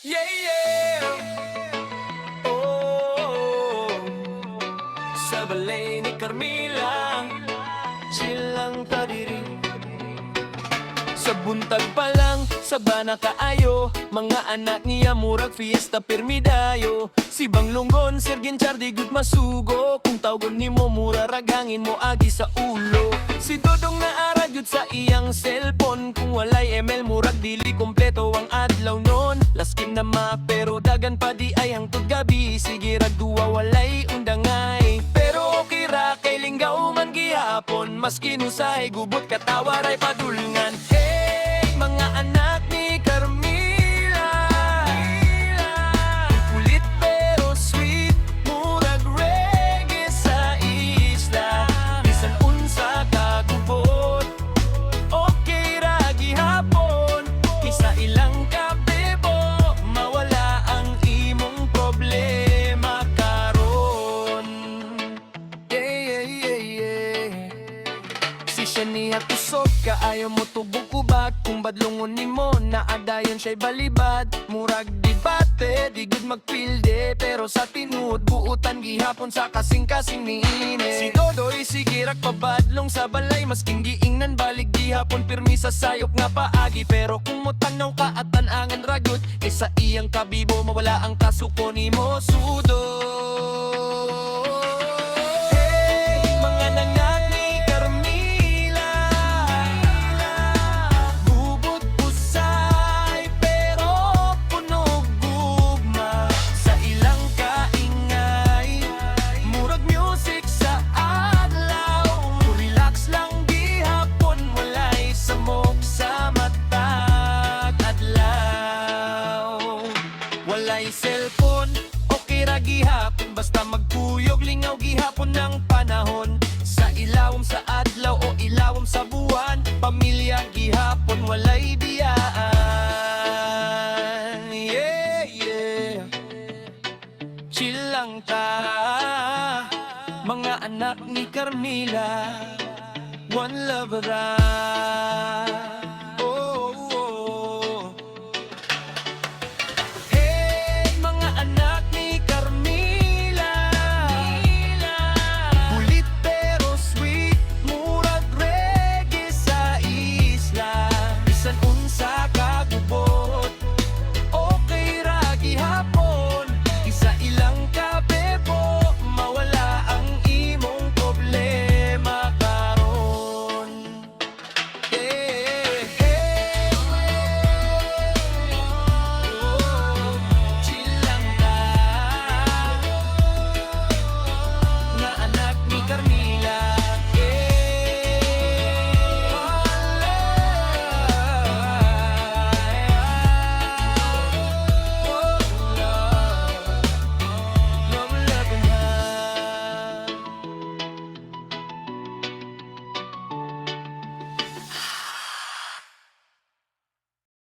Yeah, yeah. Oh, sa balay ni Carmila, chill lang tadiri. Sa buntag pa lang, sabana kaayo, mga anak niya murag fiesta permidayo. Si Bang Lunggon, Sergin Chardi, good masugo. Kung tawgon ni mo, mura ragangin mo agi sa ulo. Si Dodong na aragyod sa iyang cellphone. Kung walay ML, murag dili kompleto ang adlaw nun. Laskim na ma, pero dagan pa di ay hangtod gabi. Sige ragduwa, walay undangay. Pero okay ra, kay linggaw man gihapon. Mas kinusay, gubot katawaray padulngan. Mga anak ni Carmila, kulit pero sweet, murag reggae sa isla. Bisan unsa kagubot, okay ra gihapon. Isa ilang kabebo, mawala ang imong problema karon. Yeah, yeah, yeah, yeah. Si Shania kusog ka, ayaw mo tubog kubak. Kung badlungon ni mo, naadayon siya'y balibad. Murag debate, di good magpilde. Pero sa tinud, buutan gihapon sa kasing-kasing ni Ine. Si Dodoy, sigirak pabadlong sa balay. Masking giingnan balik gihapon, pirmi sa sayok nga paagi. Pero kung mutanaw ka at tanangan ragyot, sa iyang kabibo, mawala ang kasuko ni mo sudo. Walay cellphone, okay ra gihapon. Basta magkuyog, lingaw gihapon ng panahon. Sa ilawom sa adlaw o ilawom sa buwan, pamilya gihapon, walay biyaan. Yeah, yeah. Chill lang ta, mga anak ni Carmila. One love ra.